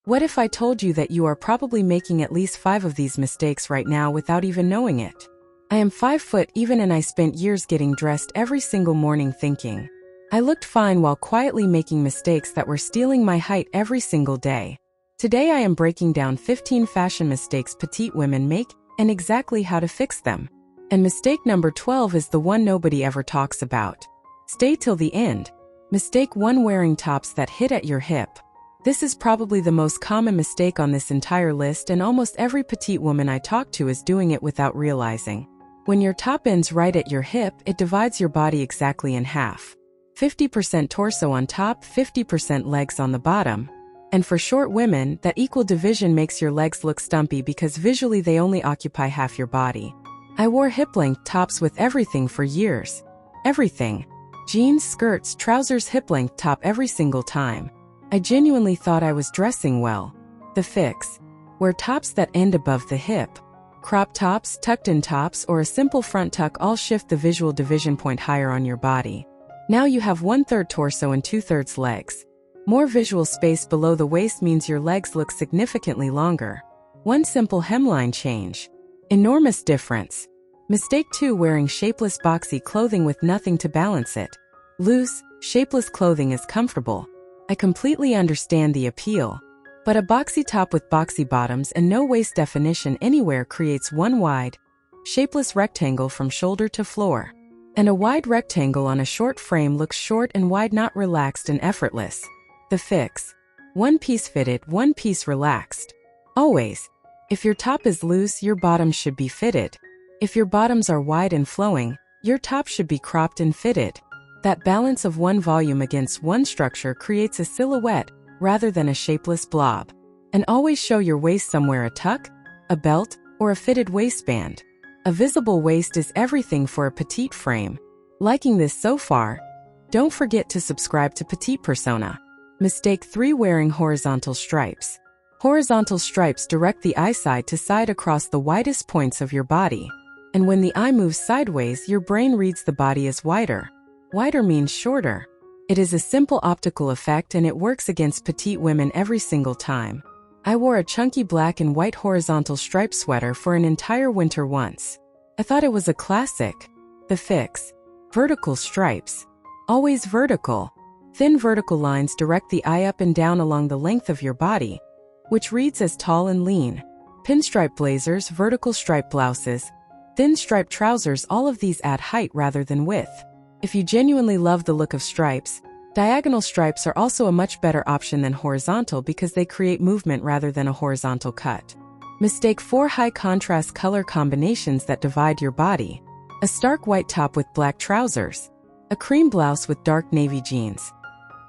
What if I told you that you are probably making at least 5 of these mistakes right now without even knowing it? I am 5 foot even and I spent years getting dressed every single morning thinking I looked fine while quietly making mistakes that were stealing my height every single day. Today I am breaking down 15 fashion mistakes petite women make and exactly how to fix them. And mistake number 12 is the one nobody ever talks about. Stay till the end. Mistake 1: wearing tops that hit at your hip. This is probably the most common mistake on this entire list, and almost every petite woman I talk to is doing it without realizing. When your top ends right at your hip, it divides your body exactly in half. 50% torso on top, 50% legs on the bottom. And for short women, that equal division makes your legs look stumpy because visually they only occupy half your body. I wore hip-length tops with everything for years. Everything. Jeans, skirts, trousers, hip-length top every single time. I genuinely thought I was dressing well. The fix: wear tops that end above the hip. Crop tops, tucked-in tops, or a simple front tuck all shift the visual division point higher on your body. Now you have 1/3 torso and 2/3 legs. More visual space below the waist means your legs look significantly longer. One simple hemline change. Enormous difference. Mistake 2: wearing shapeless boxy clothing with nothing to balance it. Loose, shapeless clothing is comfortable. I completely understand the appeal. But a boxy top with boxy bottoms and no waist definition anywhere creates one wide, shapeless rectangle from shoulder to floor. And a wide rectangle on a short frame looks short and wide, not relaxed and effortless. The fix: one piece fitted, one piece relaxed. Always. If your top is loose, your bottoms should be fitted. If your bottoms are wide and flowing, your top should be cropped and fitted. That balance of one volume against one structure creates a silhouette rather than a shapeless blob. And always show your waist somewhere: a tuck, a belt, or a fitted waistband. A visible waist is everything for a petite frame. Liking this so far? Don't forget to subscribe to Petite Persona. Mistake 3: wearing horizontal stripes. Horizontal stripes direct the eye side to side across the widest points of your body. And when the eye moves sideways, your brain reads the body as wider. Wider means shorter. It is a simple optical effect and it works against petite women every single time. I wore a chunky black and white horizontal striped sweater for an entire winter once. I thought it was a classic. The fix: vertical stripes. Always vertical. Thin vertical lines direct the eye up and down along the length of your body, which reads as tall and lean. Pinstripe blazers, vertical stripe blouses, thin striped trousers, all of these add height rather than width. If you genuinely love the look of stripes, diagonal stripes are also a much better option than horizontal because they create movement rather than a horizontal cut. Mistake 4: high contrast color combinations that divide your body. A stark white top with black trousers. A cream blouse with dark navy jeans.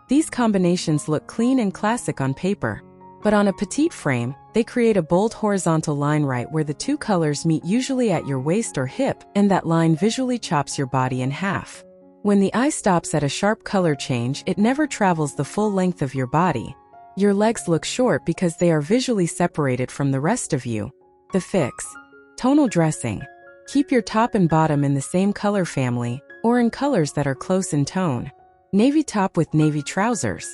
These combinations look clean and classic on paper. But on a petite frame, they create a bold horizontal line right where the two colors meet, usually at your waist or hip, and that line visually chops your body in half. When the eye stops at a sharp color change, it never travels the full length of your body. Your legs look short because they are visually separated from the rest of you. The fix: tonal dressing. Keep your top and bottom in the same color family, or in colors that are close in tone. Navy top with navy trousers.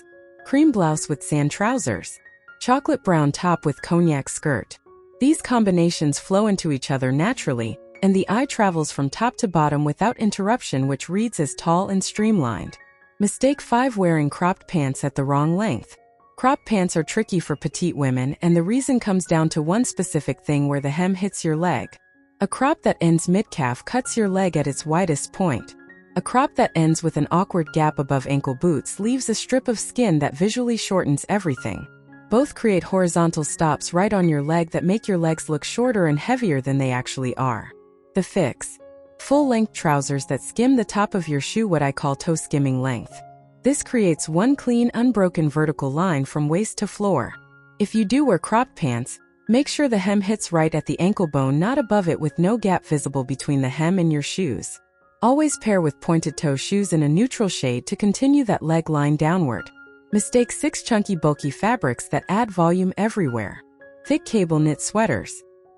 Cream blouse with sand trousers. Chocolate brown top with cognac skirt. These combinations flow into each other naturally, and the eye travels from top to bottom without interruption, which reads as tall and streamlined. Mistake 5: wearing cropped pants at the wrong length. Cropped pants are tricky for petite women, and the reason comes down to one specific thing: where the hem hits your leg. A crop that ends mid-calf cuts your leg at its widest point. A crop that ends with an awkward gap above ankle boots leaves a strip of skin that visually shortens everything. Both create horizontal stops right on your leg that make your legs look shorter and heavier than they actually are. The fix: full-length trousers that skim the top of your shoe, what I call toe skimming length. This creates one clean, unbroken vertical line from waist to floor. If you do wear cropped pants, make sure the hem hits right at the ankle bone, not above it, with no gap visible between the hem and your shoes. Always pair with pointed toe shoes in a neutral shade to continue that leg line downward. Mistake 6: chunky bulky fabrics that add volume everywhere. Thick cable knit sweaters.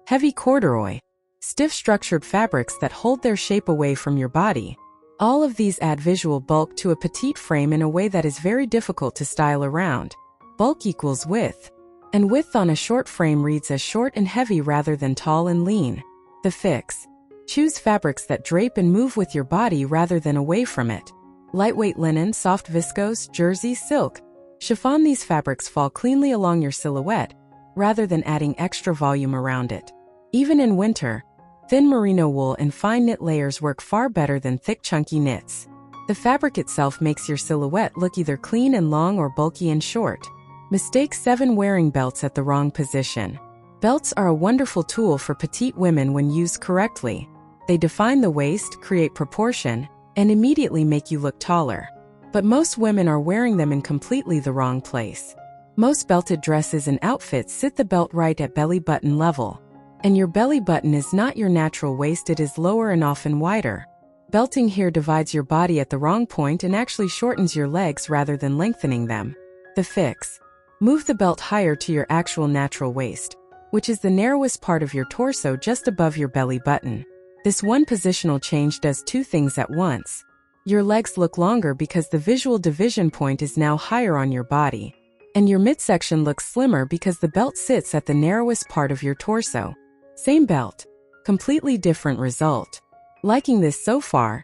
Heavy corduroy. Stiff structured fabrics that hold their shape away from your body. All of these add visual bulk to a petite frame in a way that is very difficult to style around. Bulk equals width. and width on a short frame reads as short and heavy rather than tall and lean. The fix. Choose fabrics that drape and move with your body rather than away from it. Lightweight linen, soft viscose, jersey, silk, chiffon. These fabrics fall cleanly along your silhouette, rather than adding extra volume around it. Even in winter, thin merino wool and fine knit layers work far better than thick chunky knits. The fabric itself makes your silhouette look either clean and long or bulky and short. Mistake 7. Wearing belts at the wrong position. Belts are a wonderful tool for petite women when used correctly. They define the waist, create proportion, and immediately make you look taller. But most women are wearing them in completely the wrong place. Most belted dresses and outfits sit the belt right at belly button level. And your belly button is not your natural waist, it is lower and often wider. Belting here divides your body at the wrong point and actually shortens your legs rather than lengthening them. The fix. Move the belt higher to your actual natural waist, which is the narrowest part of your torso just above your belly button. This one positional change does two things at once. Your legs look longer because the visual division point is now higher on your body. And your midsection looks slimmer because the belt sits at the narrowest part of your torso. Same belt, completely different result. Liking this so far?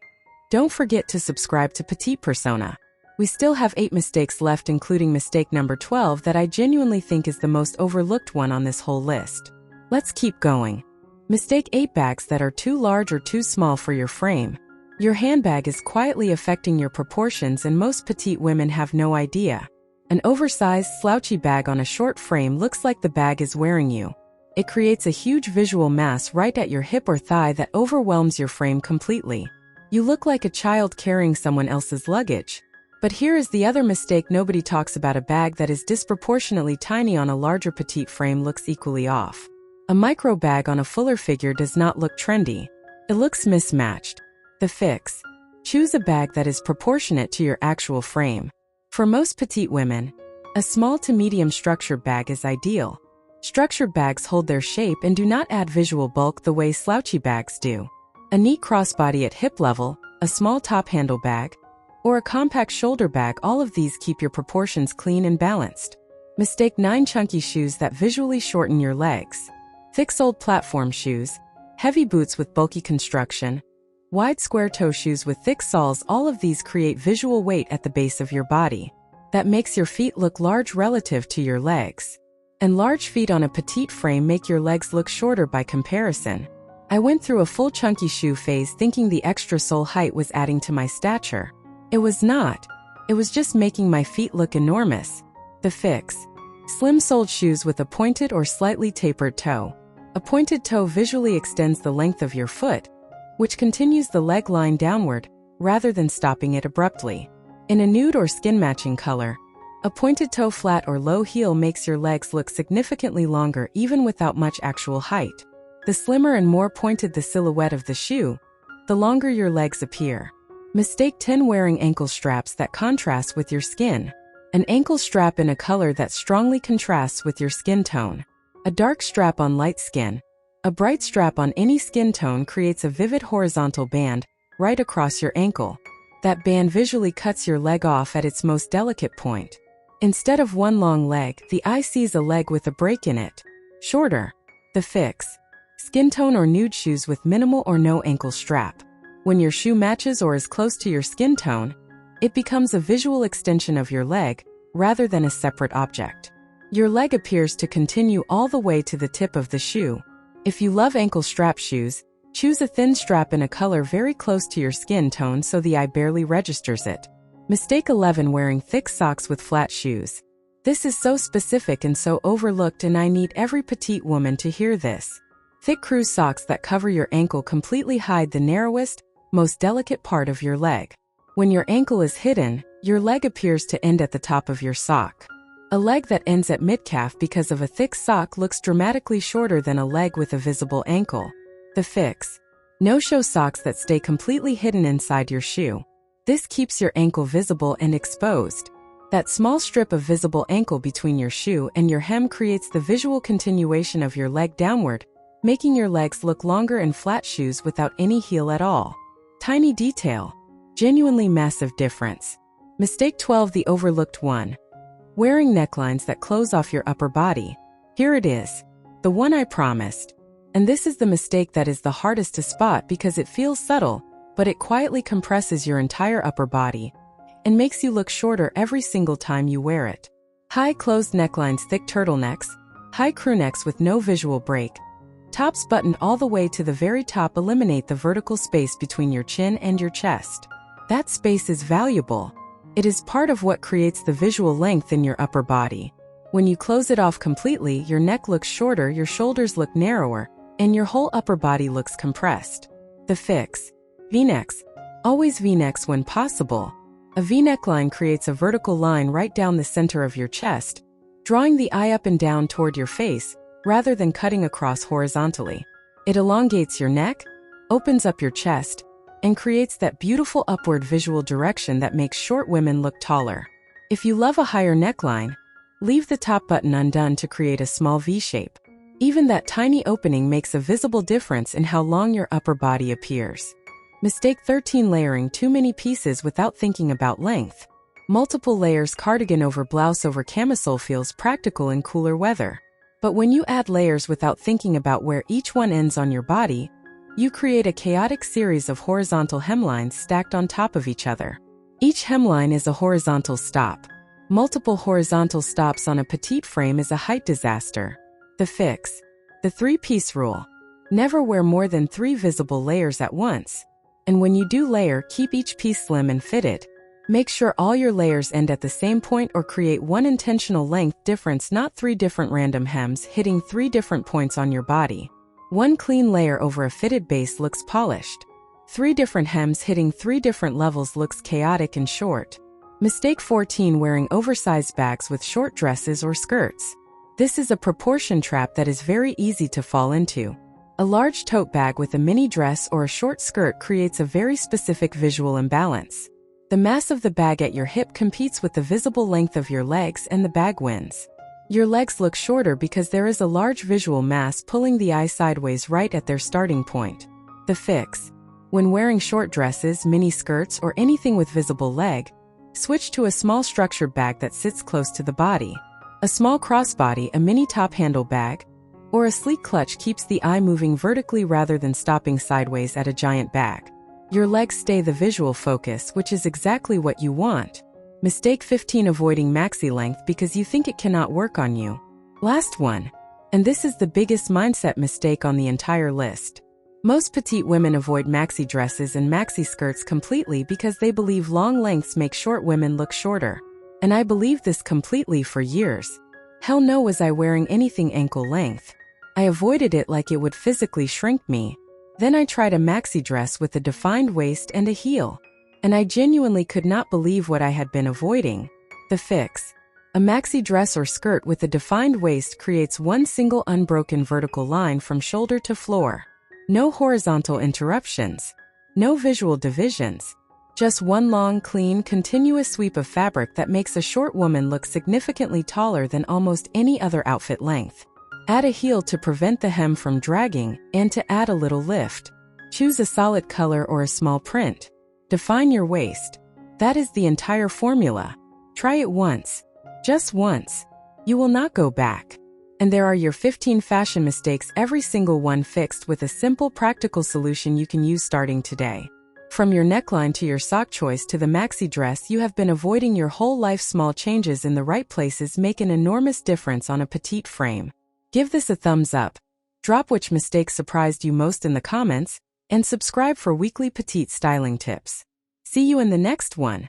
Don't forget to subscribe to Petite Persona. We still have 8 mistakes left, including mistake number 12 that I genuinely think is the most overlooked one on this whole list. Let's keep going. Mistake 8. Bags that are too large or too small for your frame. Your handbag is quietly affecting your proportions and most petite women have no idea. An oversized, slouchy bag on a short frame looks like the bag is wearing you. It creates a huge visual mass right at your hip or thigh that overwhelms your frame completely. You look like a child carrying someone else's luggage. But here is the other mistake nobody talks about. A bag that is disproportionately tiny on a larger petite frame looks equally off. A micro bag on a fuller figure does not look trendy. It looks mismatched. The fix. Choose a bag that is proportionate to your actual frame. For most petite women, a small to medium structured bag is ideal. Structured bags hold their shape and do not add visual bulk the way slouchy bags do. A neat crossbody at hip level, a small top handle bag, or a compact shoulder bag, all of these keep your proportions clean and balanced. Mistake 9. Chunky shoes that visually shorten your legs. Thick soled platform shoes, heavy boots with bulky construction, wide square toe shoes with thick soles, all of these create visual weight at the base of your body. That makes your feet look large relative to your legs. And large feet on a petite frame make your legs look shorter by comparison. I went through a full chunky shoe phase thinking the extra sole height was adding to my stature. It was not. It was just making my feet look enormous. The fix. Slim-soled shoes with a pointed or slightly tapered toe. A pointed toe visually extends the length of your foot, which continues the leg line downward, rather than stopping it abruptly. In a nude or skin-matching color, a pointed toe flat or low heel makes your legs look significantly longer even without much actual height. The slimmer and more pointed the silhouette of the shoe, the longer your legs appear. Mistake 10. Wearing ankle straps that contrast with your skin. An ankle strap in a color that strongly contrasts with your skin tone. A dark strap on light skin. A bright strap on any skin tone creates a vivid horizontal band right across your ankle. That band visually cuts your leg off at its most delicate point. Instead of one long leg, the eye sees a leg with a break in it. Shorter. The fix. Skin tone or nude shoes with minimal or no ankle strap. When your shoe matches or is close to your skin tone, it becomes a visual extension of your leg, rather than a separate object. Your leg appears to continue all the way to the tip of the shoe. If you love ankle strap shoes, choose a thin strap in a color very close to your skin tone so the eye barely registers it. Mistake 11. Wearing thick socks with flat shoes. This is so specific and so overlooked, and I need every petite woman to hear this. Thick cruise socks that cover your ankle completely hide the narrowest, most delicate part of your leg. When your ankle is hidden, your leg appears to end at the top of your sock. A leg that ends at midcalf because of a thick sock looks dramatically shorter than a leg with a visible ankle. The fix. No-show socks that stay completely hidden inside your shoe. This keeps your ankle visible and exposed. That small strip of visible ankle between your shoe and your hem creates the visual continuation of your leg downward, making your legs look longer in flat shoes without any heel at all. Tiny detail. Genuinely massive difference. Mistake 12. The overlooked one. Wearing necklines that close off your upper body. Here it is. The one I promised. And this is the mistake that is the hardest to spot because it feels subtle, but it quietly compresses your entire upper body and makes you look shorter every single time you wear it. High closed necklines, thick turtlenecks, high crew necks with no visual break. Tops buttoned all the way to the very top eliminate the vertical space between your chin and your chest. That space is valuable. It is part of what creates the visual length in your upper body. When you close it off completely, your neck looks shorter, your shoulders look narrower, and your whole upper body looks compressed. The fix. V-necks. Always V-necks when possible. A V-neck line creates a vertical line right down the center of your chest, drawing the eye up and down toward your face, rather than cutting across horizontally. It elongates your neck, opens up your chest, and creates that beautiful upward visual direction that makes short women look taller. If you love a higher neckline, leave the top button undone to create a small V shape. Even that tiny opening makes a visible difference in how long your upper body appears. Mistake 13. Layering too many pieces without thinking about length. Multiple layers cardigan over blouse over camisole feels practical in cooler weather. But when you add layers without thinking about where each one ends on your body, you create a chaotic series of horizontal hemlines stacked on top of each other. Each hemline is a horizontal stop. Multiple horizontal stops on a petite frame is a height disaster. The fix. The 3-piece rule. Never wear more than 3 visible layers at once. And when you do layer, keep each piece slim and fitted. Make sure all your layers end at the same point or create one intentional length difference, not 3 different random hems hitting 3 different points on your body. One clean layer over a fitted base looks polished. 3 different hems hitting 3 different levels looks chaotic and short. Mistake 14. Wearing oversized bags with short dresses or skirts. This is a proportion trap that is very easy to fall into. A large tote bag with a mini dress or a short skirt creates a very specific visual imbalance. The mass of the bag at your hip competes with the visible length of your legs and the bag wins. Your legs look shorter because there is a large visual mass pulling the eye sideways right at their starting point. The fix. When wearing short dresses, mini skirts, or anything with visible leg, switch to a small structured bag that sits close to the body. A small crossbody, a mini top handle bag, or a sleek clutch keeps the eye moving vertically rather than stopping sideways at a giant bag. Your legs stay the visual focus, which is exactly what you want. Mistake 15. Avoiding maxi length because you think it cannot work on you. Last one. And this is the biggest mindset mistake on the entire list. Most petite women avoid maxi dresses and maxi skirts completely because they believe long lengths make short women look shorter. And I believed this completely for years. Hell no was I wearing anything ankle length. I avoided it like it would physically shrink me. Then I tried a maxi dress with a defined waist and a heel. And I genuinely could not believe what I had been avoiding. The fix. A maxi dress or skirt with a defined waist creates one single unbroken vertical line from shoulder to floor. No horizontal interruptions. No visual divisions. Just one long, clean, continuous sweep of fabric that makes a short woman look significantly taller than almost any other outfit length. Add a heel to prevent the hem from dragging and to add a little lift. Choose a solid color or a small print. Define your waist. That is the entire formula. Try it once. Just once. You will not go back. And there are your 15 fashion mistakes, every single one fixed with a simple practical solution you can use starting today. From your neckline to your sock choice to the maxi dress you have been avoiding your whole life. Small changes in the right places make an enormous difference on a petite frame. Give this a thumbs up. Drop which mistake surprised you most in the comments, and subscribe for weekly petite styling tips. See you in the next one.